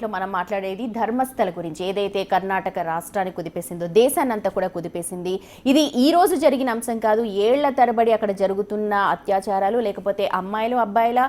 మనం మాట్లాడేది ధర్మస్థల గురించి. ఏదైతే కర్ణాటక రాష్ట్రాన్ని కుదిపేసిందో దేశాన్నంతా కూడా కుదిపేసింది. ఇది ఈ రోజు జరిగిన అంశం కాదు. ఏళ్ల తరబడి అక్కడ జరుగుతున్న అత్యాచారాలు, లేకపోతే అమ్మాయిలు అబ్బాయిల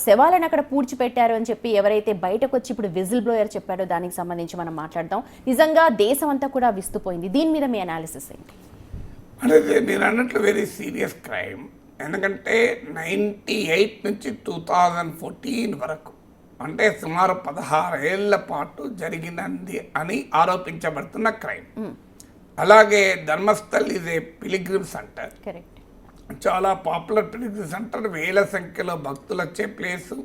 శవాలను అక్కడ పూడ్చిపెట్టారు అని చెప్పి ఎవరైతే బయటకు వచ్చి ఇప్పుడు విజిల్ బ్లోయర్ చెప్పారో దానికి సంబంధించి మనం మాట్లాడదాం. నిజంగా దేశం అంతా కూడా విస్తుపోయింది. దీని మీద మీ అనాలిసిస్ ఏంటి? అంటే మీరు అన్నట్లు వెరీ సీరియస్ క్రైమ్. ఎందుకంటే 98 నుంచి 2014 వరకు అంటే సుమారు 16 ఏళ్ల పాటు జరిగినది అని ఆరోపించబడుతున్న క్రైమ్. అలాగే Dharmasthal is a pilgrim centre, చాలా పాపులర్ పిలిగ్రిమ్ సెంటర్. వేల సంఖ్యలో భక్తులు వచ్చే ప్లేసు,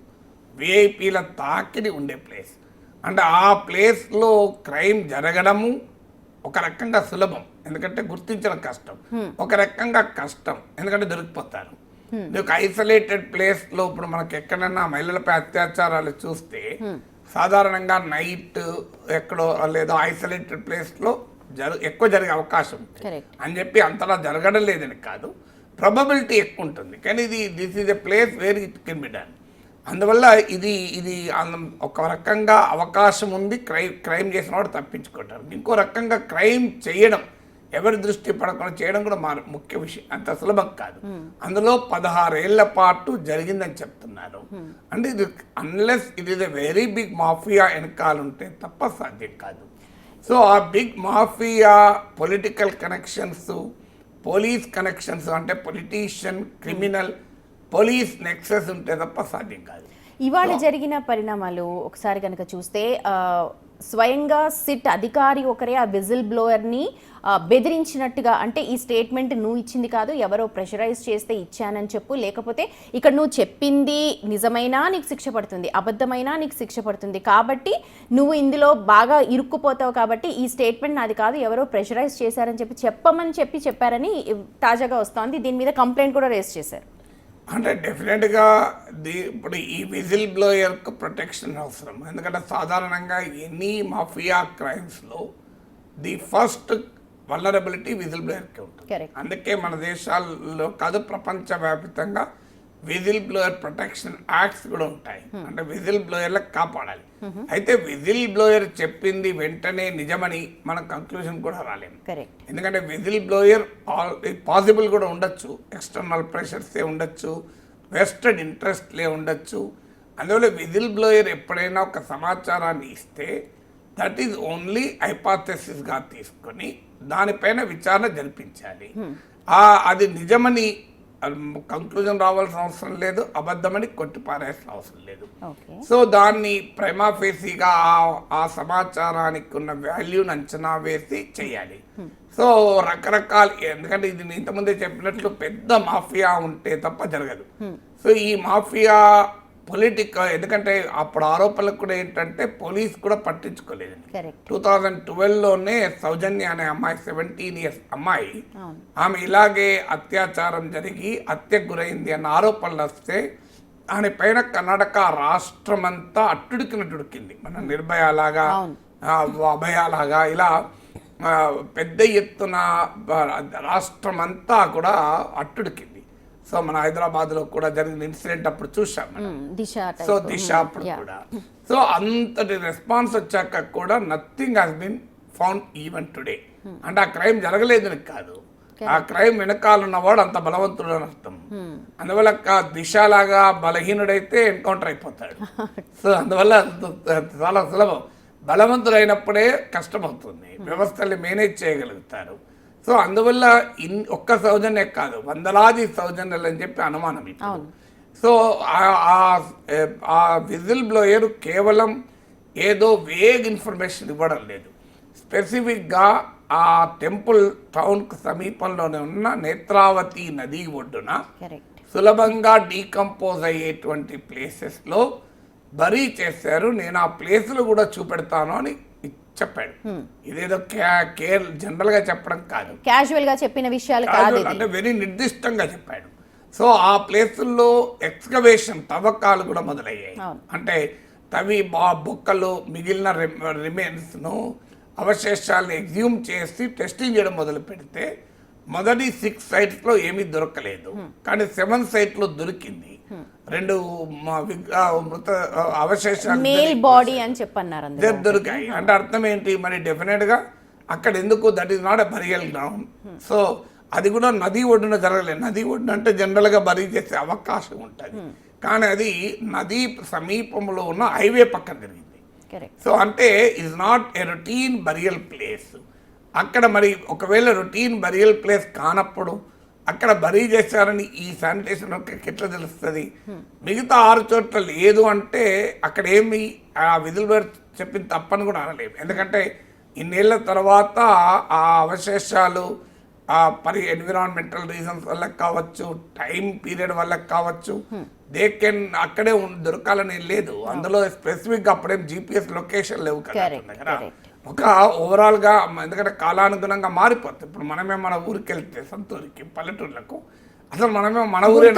విఐపీల తాకిడి ఉండే ప్లేస్. అంటే ఆ ప్లేస్లో క్రైమ్ జరగడము ఒక రకంగా సులభం, ఎందుకంటే గుర్తించడం కష్టం. ఒక రకంగా కష్టం, ఎందుకంటే దొరికిపోతారు. ఒక ఐసోలేటెడ్ ప్లేస్లో ఇప్పుడు మనకి ఎక్కడైనా మహిళలపై అత్యాచారాలు చూస్తే సాధారణంగా నైట్ ఎక్కడో లేదా ఐసోలేటెడ్ ప్లేస్లో ఎక్కువ జరిగే అవకాశం అని చెప్పి అంతలా జరగడం లేదని కాదు, ప్రాబబిలిటీ ఎక్కువ ఉంటుంది. కానీ this is a place where it can be done. అందువల్ల ఇది ఒక రకంగా అవకాశం ఉంది. క్రైమ్ చేసిన వాడు తప్పించుకుంటారు. ఇంకో రకంగా క్రైమ్ చేయడం, ఎవరి దృష్టి పడకుండా చేయడం కూడా ముఖ్య విషయం, అంత సులభం కాదు. అందులో 16 ఏళ్ల పాటు జరిగిందని చెప్తున్నారు. అంటే ఇది unless it is a very big mafia వెనకాలంటే తప్ప సాధ్యం కాదు. సో ఆ big mafia political connections, police connections, అంటే పొలిటీషియన్, క్రిమినల్, పోలీస్ నెక్సెస్ ఉంటే తప్ప సాధ్యం కాదు. ఇవాళ జరిగిన పరిణామాలు ఒకసారి కనుక చూస్తే స్వయంగా సిట్ అధికారి ఒకరే ఆ విజిల్ బ్లోయర్ని బెదిరించినట్టుగా, అంటే ఈ స్టేట్మెంట్ నువ్వు ఇచ్చింది కాదు, ఎవరో ప్రెషరైజ్ చేస్తే ఇచ్చానని చెప్పు, లేకపోతే ఇక్కడ నువ్వు చెప్పింది నిజమైనా నీకు శిక్ష పడుతుంది, అబద్ధమైనా నీకు శిక్ష పడుతుంది, కాబట్టి నువ్వు ఇందులో బాగా ఇరుక్కుపోతావు, కాబట్టి ఈ స్టేట్మెంట్ నాది కాదు, ఎవరో ప్రెషరైజ్ చేశారని చెప్పమని చెప్పారని తాజాగా వస్తోంది. దీని మీద కంప్లైంట్ కూడా రేస్ చేశారు. అంటే డెఫినెట్గా ఇప్పుడు ఈ విజిల్ బ్లోయర్కు ప్రొటెక్షన్ అవసరం. ఎందుకంటే సాధారణంగా ఎనీ మాఫియా క్రైమ్స్లో ది ఫస్ట్ వల్నరబిలిటీ విజిల్ బ్లోయర్కి ఉంటుంది. అందుకే మన దేశాల్లో కాదు ప్రపంచవ్యాప్తంగా విజిల్ బ్లోయర్ ప్రొటెక్షన్ యాక్ట్స్ కూడా ఉంటాయి. అంటే విజిల్ బ్లోయర్లకు కాపాడాలి. అయితే విజిల్ బ్లోయర్ చెప్పింది వెంటనే నిజమని మనం కంక్లూజన్ కూడా రాలేము. ఎందుకంటే విజిల్ బ్లోయర్ పాసిబుల్ కూడా ఉండొచ్చు, ఎక్స్టర్నల్ ప్రెషర్సే ఉండొచ్చు, వెస్టెడ్ ఇంట్రెస్ట్లే ఉండొచ్చు. అందువల్ల విజిల్ బ్లోయర్ ఎప్పుడైనా ఒక సమాచారాన్ని ఇస్తే దట్ ఈజ్ ఓన్లీ హైపోథెసిస్గా తీసుకొని దానిపైన విచారణ జరిపించాలి. అది నిజమని కంక్లూజన్ రావాల్సిన అవసరం లేదు, అబద్ధమని కొట్టిపారేసిన అవసరం లేదు. సో దాన్ని ప్రైమా ఫేసీగా ఆ సమాచారానికి ఉన్న వాల్యూని అంచనా వేసి చేయాలి. సో రకరకాల, ఎందుకంటే ఇది ఇంతకుముందే చెప్పినట్లు పెద్ద మాఫియా ఉంటే తప్ప జరగదు. సో ఈ మాఫియా పొలిటికల్, ఎందుకంటే అప్పుడు ఆరోపణలకు కూడా ఏంటంటే పోలీస్ కూడా పట్టించుకోలేదు. 2012లోనే సౌజన్య అనే అమ్మాయి, 17 years అమ్మాయి, ఆమె ఇలాగే అత్యాచారం జరిగి హత్యకు గురైంది అన్న ఆరోపణలు వస్తే ఆమె పైన కర్ణాటక రాష్ట్రం అంతా అట్టుడికినట్టుడికింది. మన నిర్భయలాగా, అభయలాగా ఇలా పెద్ద ఎత్తున రాష్ట్రం అంతా కూడా అట్టుడికింది. సో మన హైదరాబాద్లో కూడా జరిగిన ఇన్సిడెంట్ అప్పుడు చూసాం. సో దిశ అప్పుడు కూడా. సో అంతటి రెస్పాన్స్ వచ్చాక కూడా nothing has been found even today. అంటే ఆ క్రైమ్ జరగలేదని కాదు, ఆ క్రైమ్ వెనకాలన్నవాడు అంత బలవంతుడు అని అర్థం. అందువల్ల దిశలాగా బలహీనుడైతే ఎన్కౌంటర్ అయిపోతాడు. సో అందువల్ల చాలా సులభం. బలవంతుడైనప్పుడే కష్టమవుతుంది, వ్యవస్థల్ని మేనేజ్ చేయగలుగుతారు. సో అందువల్ల ఒక్క సౌజన్య కాదు, వందలాది సౌజన్యాలు అని చెప్పి అనుమానం ఇప్పుడు. సో ఆ విజిల్ బ్లోయర్ కేవలం ఏదో వేగ్ ఇన్ఫర్మేషన్ ఇవ్వడం లేదు, స్పెసిఫిక్గా ఆ టెంపుల్ టౌన్కు సమీపంలోనే ఉన్న నేత్రావతి నది ఒడ్డున సులభంగా డీకంపోజ్ అయ్యేటువంటి ప్లేసెస్లో బరీ చేశారు, నేను ఆ ప్లేసులు కూడా చూపెడతాను అని చెప్పాడు. ఇదేదో జనరల్ గా చెప్పడం కాదు, క్యాజువల్ గా చెప్పిన విషయాలు కాదు, అంటే వెరీ నిర్దిష్టంగా చెప్పాడు. సో ఆ ప్లేసుల్లో ఎక్స్కవేషన్, తవ్వకాలు కూడా మొదలయ్యాయి. అంటే తవి బొక్కలు, మిగిలిన రిమైన్స్ అవశేషాలను ఎగ్జ్యూమ్ చేసి టెస్టింగ్ చేయడం మొదలు పెడితే మొదటి 6 sites ఏమీ దొరకలేదు, కానీ 7 sites దొరికింది. రెండు మృత అవశేషాలు మేల్ బాడీ అని చెప్పన్నారు అందులో. దొరికాయి. అంటే అర్థం ఏంటి మరి? డెఫినెట్గా అక్కడ ఎందుకు that is not a burial ground. So అది కూడా నది ఒడ్డున జరగలేదు. నది ఒడ్డున అంటే జనరల్గా బరీ చేసే అవకాశం ఉంటుంది, కానీ అది నది సమీపంలో ఉన్న హైవే పక్కన జరిగింది. సో అంటే is not a routine burial place. అక్కడ మరి ఒకవేళ రొటీన్ బరియల్ ప్లేస్ కానప్పుడు అక్కడ బరీ చేశారని ఈ శానిటేషన్ ఎట్లా తెలుస్తుంది? మిగతా 6 చోట్ల లేదు అంటే అక్కడ ఏమి ఆ విధులు చెప్పిన తప్పని కూడా అనలేము. ఎందుకంటే ఇన్నేళ్ల తర్వాత ఆ అవశేషాలు ఎన్విరాన్మెంటల్ రీజన్స్ వల్ల కావచ్చు, టైం పీరియడ్ వల్ల కావచ్చు, దే కెన్ అక్కడే దొరకాలని లేదు. అందులో స్పెసిఫిక్గా అప్పుడేం GPS లొకేషన్ లేవు కదా. ఒక ఓవరాల్గా ఎందుకంటే కాలానుగుణంగా మారిపోతుంది. ఇప్పుడు మనమే మన ఊరికి వెళ్తే సొంతూరికి పల్లెటూర్లకు అసలు మనమే మన ఊరే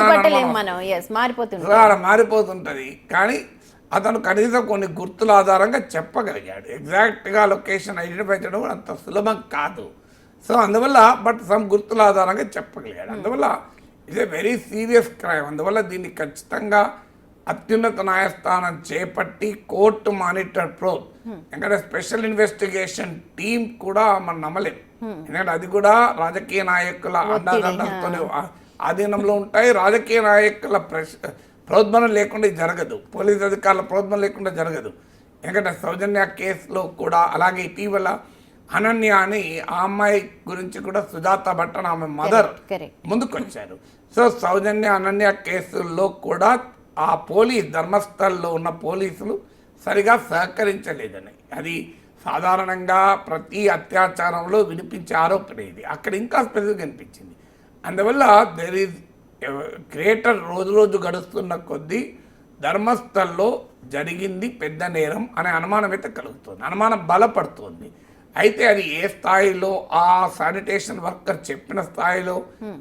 మారిపోతుంటుంది. కానీ అతను కనీసం కొన్ని గుర్తుల ఆధారంగా చెప్పగలిగాడు. ఎగ్జాక్ట్గా లొకేషన్ ఐడెంటిఫై చేయడం కూడా అంత సులభం కాదు. సో అందువల్ల బట్ సమ్ గుర్తుల ఆధారంగా చెప్పగలిగాడు. అందువల్ల it's a very serious crime. అందువల్ల దీన్ని ఖచ్చితంగా అత్యున్నత న్యాయస్థానం చేపట్టి కోర్టు మానిటర్ ప్రోబ్, ఎందుకంటే స్పెషల్ ఇన్వెస్టిగేషన్ టీం కూడా మనం నమ్మలేం. ఎందుకంటే అది కూడా రాజకీయ నాయకుల అండదండలతోనే ఆధీనంలో ఉంటాయి. రాజకీయ నాయకుల ప్రోద్బలం లేకుండా జరగదు, పోలీస్ అధికారుల ప్రోద్బలం లేకుండా జరగదు. ఎందుకంటే సౌజన్య కేసులో కూడా అలాగే ఇటీవల అనన్య అని ఆ అమ్మాయి గురించి కూడా సుజాత భట్టన్ ఆమె మదర్ ముందుకొచ్చారు. సో సౌజన్య అనన్య కేసుల్లో కూడా ఆ ధర్మస్థల్లో ఉన్న పోలీసులు సరిగా సహకరించలేదని, అది సాధారణంగా ప్రతి అత్యాచారంలో వినిపించే ఆరోపణ ఇది. అక్కడ ఇంకా స్పెసిఫిక్ అనిపించింది. అందువల్ల దెర్ ఈజ్ గ్రేటర్ రోజు గడుస్తున్న కొద్దీ ధర్మస్థల్లో జరిగింది పెద్ద నేరం అనే అనుమానం అయితే కలుగుతుంది, అనుమానం బలపడుతుంది. అయితే అది ఏ స్థాయిలో ఆ శానిటేషన్ వర్కర్ చెప్పిన స్థాయిలో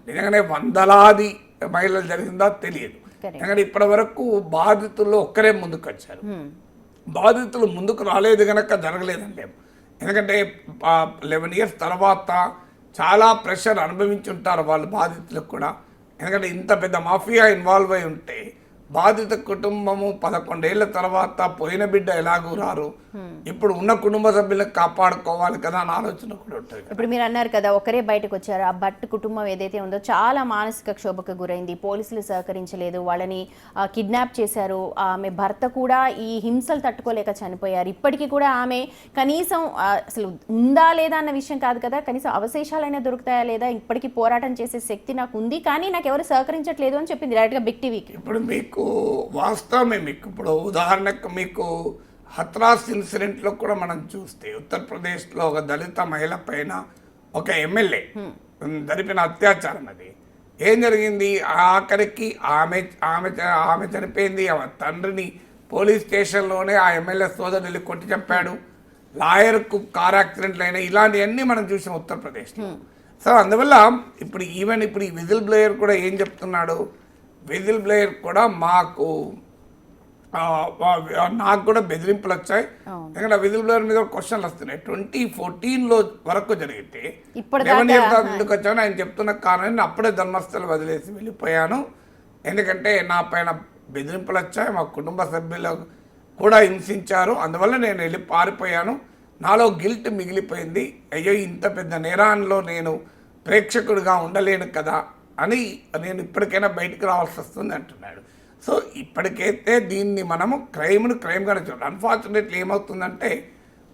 నిజంగానే వందలాది మహిళలు జరిగిందో తెలియదు. ఎందుకంటే ఇప్పటి వరకు బాధితుల్లో ఒక్కరే ముందుకు వచ్చారు. బాధితులు ముందుకు రాలేదు కనుక జరగలేదండి. ఎందుకంటే 11 years తర్వాత చాలా ప్రెషర్ అనుభవించి ఉంటారు వాళ్ళు బాధితులకు కూడా. ఎందుకంటే ఇంత పెద్ద మాఫియా ఇన్వాల్వ్ అయి ఉంటే బాధిత కుటుంబము 11 ఏళ్ల తర్వాత పోయిన బిడ్డ ఎలాగూ రారు, ఇప్పుడు ఉన్న కుటుంబ సభ్యులకు కాపాడుకోవాలి కదా అని ఆలోచన కూడా ఉంటుంది. ఇప్పుడు మీరు అన్నారు కదా ఒకరే బయటకు వచ్చారు, ఆ భట్ కుటుంబం ఏదైతే ఉందో చాలా మానసిక క్షోభకు గురైంది, పోలీసులు సహకరించలేదు, వాళ్ళని కిడ్నాప్ చేశారు, ఆమె భర్త కూడా ఈ హింసలు తట్టుకోలేక చనిపోయారు. ఇప్పటికీ కూడా ఆమె కనీసం అసలు ఉందా లేదా అన్న విషయం కాదు కదా, కనీసం అవశేషాలైనా దొరుకుతాయా లేదా, ఇప్పటికీ పోరాటం చేసే శక్తి నాకు ఉంది కానీ నాకు ఎవరు సహకరించట్లేదు అని చెప్పింది డైరెక్ట్గా బిగ్ టీవీకి. ఇప్పుడు మీకు వాస్తవమే, మీకు ఇప్పుడు ఉదాహరణకు మీకు హత్రాస్ ఇన్సిడెంట్లో కూడా మనం చూస్తే ఉత్తరప్రదేశ్లో ఒక దళిత మహిళ పైన ఒక ఎమ్మెల్యే జరిపిన అత్యాచారం. అది ఏం జరిగింది? ఆఖరికి ఆమె చనిపోయింది. ఆమె తండ్రిని పోలీస్ స్టేషన్లోనే ఆ ఎమ్మెల్యే సోదరుని కొట్టి చంపాడు. లాయర్కు కార్ యాక్సిడెంట్లు అయినాయి. ఇలాంటివన్నీ మనం చూసాం ఉత్తరప్రదేశ్లో. సో అందువల్ల ఇప్పుడు ఇప్పుడు ఈ విజిల్ బ్లోయర్ కూడా ఏం చెప్తున్నాడు? విజిల్ బ్లోయర్ కూడా నాకు కూడా బెదిరింపులు వచ్చాయి. ఎందుకంటే విజిల్ బ్లోయర్ మీద క్వశ్చన్లు వస్తున్నాయి. 2014 వరకు జరిగితే 11 years ఎందుకు వచ్చాను ఆయన చెప్తున్న కారణం, అప్పుడే ధర్మస్థలం వదిలేసి వెళ్ళిపోయాను. ఎందుకంటే నా పైన బెదిరింపులు వచ్చాయి, మా కుటుంబ సభ్యులు కూడా హింసించారు, అందువల్ల నేను వెళ్ళి పారిపోయాను. నాలో గిల్ట్ మిగిలిపోయింది. అయ్యో ఇంత పెద్ద నేరాల్లో నేను ప్రేక్షకుడిగా ఉండలేను కదా అని నేను ఇప్పటికైనా బయటకు రావాల్సి వస్తుంది అంటున్నాడు. సో ఇప్పటికైతే దీన్ని మనము క్రైమ్గానే చూడాలి. అన్ఫార్చునేట్లీ ఏమవుతుందంటే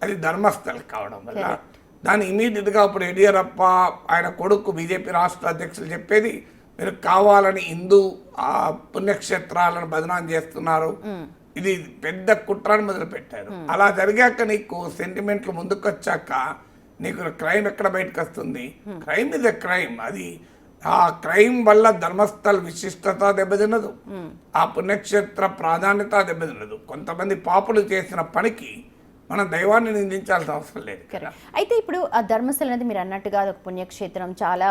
అది ధర్మస్థల్ కావడం వల్ల దాన్ని ఇమీడియట్గా ఇప్పుడు యడియూరప్ప ఆయన కొడుకు బీజేపీ రాష్ట్ర అధ్యక్షులు చెప్పేది, మీరు కావాలని హిందూ పుణ్యక్షేత్రాలను బదనాం చేస్తున్నారు, ఇది పెద్ద కుట్రను మొదలుపెట్టారు. అలా జరిగాక నీకు సెంటిమెంట్లు ముందుకొచ్చాక నీకు క్రైమ్ ఎక్కడ బయటకు వస్తుంది? Crime is a crime. అది ఆ క్రైమ్ వల్ల ధర్మస్థల్ విశిష్టత దెబ్బతిన్నదు, ఆ పుణ్యక్షేత్ర ప్రాధాన్యత దెబ్బతిన్నదు. కొంతమంది పాపులు చేసిన పనికి మనం దైవాన్ని నిందించాల్సిన అవసరం లేదు. అయితే ఇప్పుడు ఆ ధర్మస్థలం అనేది మీరు అన్నట్టుగా ఒక పుణ్యక్షేత్రం, చాలా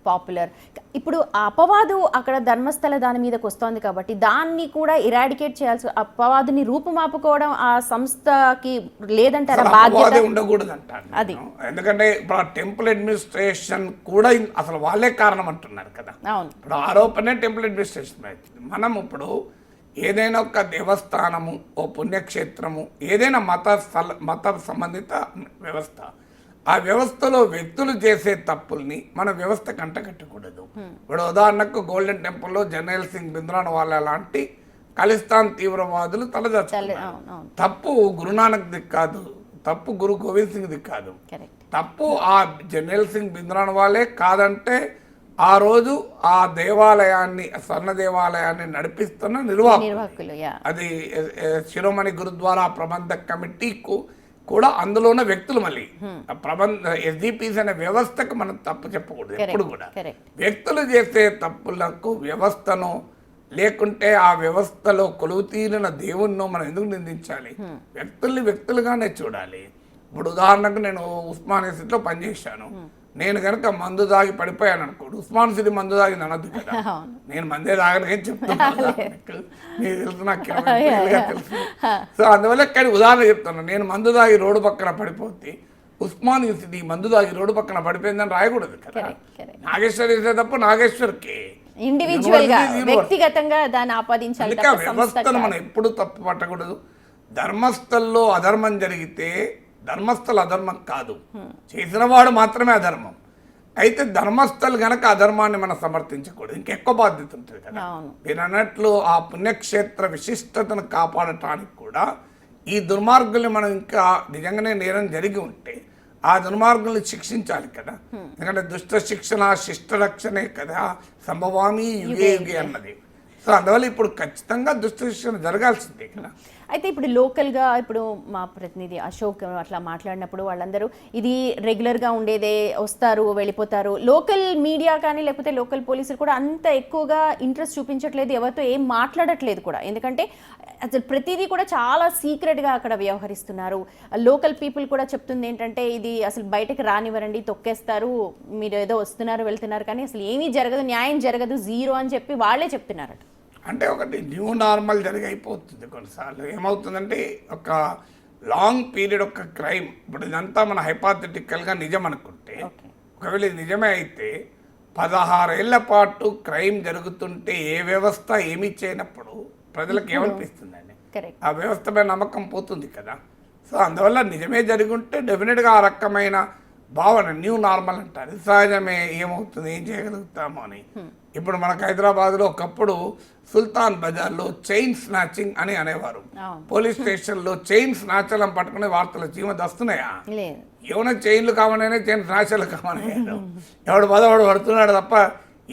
పాపులర్. ఇప్పుడు ఆ అపవాదు అక్కడ ధర్మస్థల దాని మీదకి వస్తోంది కాబట్టి దాన్ని కూడా ఇరాడికేట్ చేయాల్సి, అపవాదుని రూపుమాపుకోవడం ఆ సంస్థకి లేదంటారా బాధ్యత? ఉండకూడదు అంటారు అది. ఎందుకంటే ఇప్పుడు ఆ టెంపుల్ అడ్మినిస్ట్రేషన్ కూడా అసలు వాళ్ళే కారణం అంటున్నారు కదా. అవును, ఇప్పుడు ఆరోపణే టెంపుల్ అడ్మినిస్ట్రేషన్. మనం ఇప్పుడు ఏదైనా ఒక దేవస్థానము, ఓ పుణ్యక్షేత్రము, ఏదైనా మత సంబంధిత వ్యవస్థ, ఆ వ్యవస్థలో వ్యక్తులు చేసే తప్పుల్ని మన వ్యవస్థ కంటకట్టకూడదు. ఇప్పుడు ఉదాహరణకు గోల్డెన్ టెంపుల్లో జర్నైల్ సింగ్ భింద్రాన్వాలా లాంటి ఖలిస్తాన్ తీవ్రవాదులు తలదాచుకున్నారు. తప్పు గురునానక్ ది కాదు, తప్పు గురు గోవింద్ సింగ్ ది కాదు, తప్పు ఆ జర్నైల్ సింగ్ భింద్రాన్వాలే. కాదంటే ఆ రోజు ఆ దేవాలయాన్ని, స్వర్ణ దేవాలయాన్ని నడిపిస్తున్న నిర్వాహకులు, అది శిరోమణి గురుద్వారా ప్రబంధ కమిటీకు కూడా అందులో ఉన్న వ్యక్తులు. మళ్ళీ ఎస్డిపిసి అనే వ్యవస్థకు మనం తప్పు చెప్పకూడదు ఎప్పుడు కూడా. వ్యక్తులు చేసే తప్పులకు వ్యవస్థను, లేకుంటే ఆ వ్యవస్థలో కొలువు తీరిన దేవుణ్ణో మనం ఎందుకు నిందించాలి? వ్యక్తుల్ని వ్యక్తులుగానే చూడాలి. ఇప్పుడు ఉదాహరణకు నేను ఉస్మానియా సిటీలో పనిచేశాను. నేను కనుక మందు దాగి పడిపోయాను అనుకోడు, ఉస్మాన్ సిటీ మందు దాగి అనద్దు కదా. నేను మందే తాగనని చెప్తున్నాను, నీకు తెలుసు, నాకు తెలుసు. సో అందువల్ల కానీ ఉదాహరణ చెప్తాను. నేను మందు దాగి రోడ్డు పక్కన పడిపోతే ఉస్మాన్ సిటీ మందు దాగి రోడ్డు పక్కన పడిపోయిందని రాయకూడదు కదా. నాగేశ్వర్ చేసే తప్ప నాగేశ్వర్కి ఇండివిజువల్ గా వ్యక్తిగతంగా దాన్ని ఆపాదించాలి. వ్యవస్థను మనం ఎప్పుడు తప్పు పట్టకూడదు. ధర్మస్థల్లో అధర్మం జరిగితే ధర్మస్థల అధర్మం కాదు, చేసిన వాడు మాత్రమే అధర్మం. అయితే ధర్మస్థలు గనక అధర్మాన్ని మనం సమర్థించకూడదు, ఇంకెక్కువ బాధ్యత ఉంటుంది కదా. మీరు అన్నట్లు ఆ పుణ్యక్షేత్ర విశిష్టతను కాపాడటానికి కూడా ఈ దుర్మార్గుల్ని మనం ఇంకా నిజంగానే నేరం జరిగి ఉంటే ఆ దుర్మార్గుల్ని శిక్షించాలి కదా. ఎందుకంటే దుష్ట శిక్షణ శిష్ట రక్షణే కదా సంభవామి యుగే యుగే అన్నది. సో అందువల్ల ఇప్పుడు ఖచ్చితంగా దుష్ట శిక్షణ జరగాల్సిందే కదా. అయితే ఇప్పుడు లోకల్గా ఇప్పుడు మా ప్రతినిధి అశోక్ అట్లా మాట్లాడినప్పుడు వాళ్ళందరూ ఇది రెగ్యులర్గా ఉండేదే, వస్తారు వెళ్ళిపోతారు. లోకల్ మీడియా కానీ లేకపోతే లోకల్ పోలీసులు కూడా అంత ఎక్కువగా ఇంట్రెస్ట్ చూపించట్లేదు, ఎవరితో ఏం మాట్లాడట్లేదు కూడా. ఎందుకంటే అసలు ప్రతిదీ కూడా చాలా సీక్రెట్గా అక్కడ వ్యవహరిస్తున్నారు. లోకల్ పీపుల్ కూడా చెప్తుంది ఏంటంటే ఇది అసలు బయటకు రానివ్వరండి, తొక్కేస్తారు, మీరు ఏదో వస్తున్నారు వెళ్తున్నారు కానీ అసలు ఏమీ జరగదు, న్యాయం జరగదు, జీరో అని చెప్పి వాళ్ళే చెప్తున్నారట. అంటే ఒకటి న్యూ నార్మల్ జరిగిపోతుంది. కొన్నిసార్లు ఏమవుతుందంటే ఒక లాంగ్ పీరియడ్ ఒక క్రైమ్, ఇప్పుడు ఇదంతా మన హైపాథెటికల్గా నిజం అనుకుంటే, ఒకవేళ ఇది నిజమే అయితే 16 ఏళ్ల పాటు క్రైమ్ జరుగుతుంటే ఏ వ్యవస్థ ఏమీ చేయనప్పుడు ప్రజలకు ఏమనిపిస్తుందండి? ఆ వ్యవస్థపై నమ్మకం పోతుంది కదా. సో అందువల్ల నిజమే జరుగుంటే డెఫినెట్గా ఆ రకమైన భావన న్యూ నార్మల్ అంటారు. సహజమే, ఏమవుతుంది, ఏం చేయగలుగుతాము అని. ఇప్పుడు మనకు హైదరాబాద్లో ఒకప్పుడు సుల్తాన్ బజార్లో చైన్ స్నాచింగ్ అని అనేవారు. పోలీస్ స్టేషన్లో చైన్ స్నాచలం పట్టుకునే వార్తలు చీమది వస్తున్నాయా? ఏమైనా చైన్లు కావాలనే చైన్ స్నాచలు కావాలయ్యారు. ఎవడు పదవాడు పడుతున్నాడు తప్ప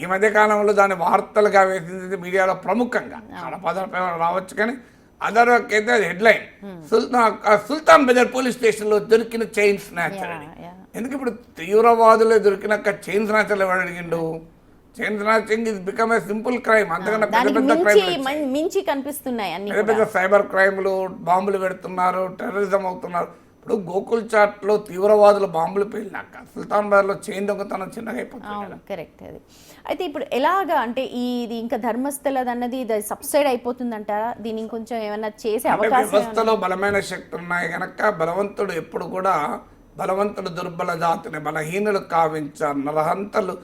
ఈ మధ్య కాలంలో దాని వార్తలుగా వేసింది మీడియాలో ప్రముఖంగా. పద రావచ్చు కానీ అదర్వకైతే అది హెడ్లైన్. సుల్తాన్ బజార్ పోలీస్ స్టేషన్లో దొరికిన చైన్ స్నాచర్ అని. ఎందుకు ఇప్పుడు తీవ్రవాదులే దొరికినాక చైన్ స్నాచర్లు ఎవరు అడిగిండు? Chain snatching is become a simple crime. అంతకన్నా పెద్ద పెద్ద క్రైమ్ మించి కనిపిస్తున్నాయి, పెద్ద పెద్ద సైబర్ క్రైమ్లు, బాంబులు పెడుతున్నారు, టెర్రరిజం అవుతున్నారు. ఇప్పుడు గోకుల్ చాట్లో తీవ్రవాదులు బాంబులు పేలినాక సుల్తాన్ బజార్లో చైన్ దొంగతనం చిన్నగా అయిపోతుంది. కరెక్ట్. అది అయితే ఇప్పుడు ఎలాగా అంటే ఇది ఇంకా ధర్మస్థలది అన్నది సబ్సైడ్ అయిపోతుందంటారా? దీన్ని ఇంకొంచెం ఏమైనా చేసే అవకాశం? వ్యవస్థలో బలమైన శక్తులు ఉన్నాయి కనుక బలవంతుడు ఎప్పుడు కూడా బలవంతుడు దుర్బల జాతిని బలహీనులు కావించ నరహంతలు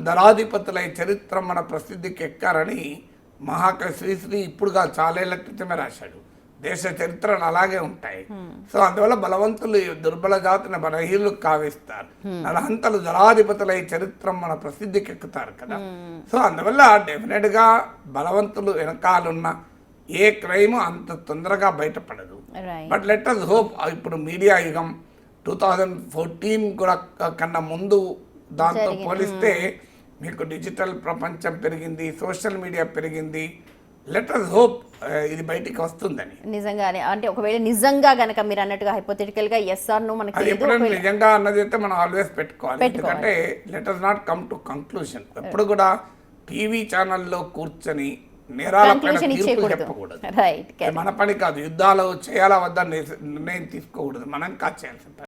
దళాధిపతులై చరిత్ర మన ప్రసిద్ధికి ఎక్కారని మహాకవి శ్రీశ్రీ ఇప్పుడుగా చాలేళ్ల క్రితమే రాశాడు. దేశ చరిత్రలు అలాగే ఉంటాయి. సో అందువల్ల బలవంతులు దుర్బల జాతిని బలహీనులు కావిస్తారు, నరహంతలు దళాధిపతులై చరిత్ర మన ప్రసిద్ధికి ఎక్కుతారు కదా. సో అందువల్ల డెఫినెట్గా బలవంతులు వెనకాలన్న ఏ క్రైమ్ అంత తొందరగా బయటపడదు. But let us hope. ఇప్పుడు మీడియా యుగం 2014 కూడా కన్నా ముందు దాంతో పోలిస్తే మీకు డిజిటల్ ప్రపంచం పెరిగింది, సోషల్ మీడియా పెరిగింది. లెట్ us హోప్ ఇది బయటికి వస్తుందని. నిజంగానే అంటే ఒకవేళ నిజంగా గనక మీరు అన్నట్టుగా హైపోథెటికల్ గా ఎస్ ఆర్ నో మనకి ఎప్పుడైనా నిజంగా అన్నది అయితే మనం ఆల్వేస్ పెట్టుకోవాలి. ఎందుకంటే let us not come to conclusion. ఎప్పుడు కూడా టీవీ ఛానల్లో కూర్చొని నేరాలపైన తీర్పు చెప్పకూడదు. మన పని కాదు. యుద్ధాలు చేయాలా వద్ద నిర్ణయం తీసుకోకూడదు, మనం కాదు చేయాల్సింది.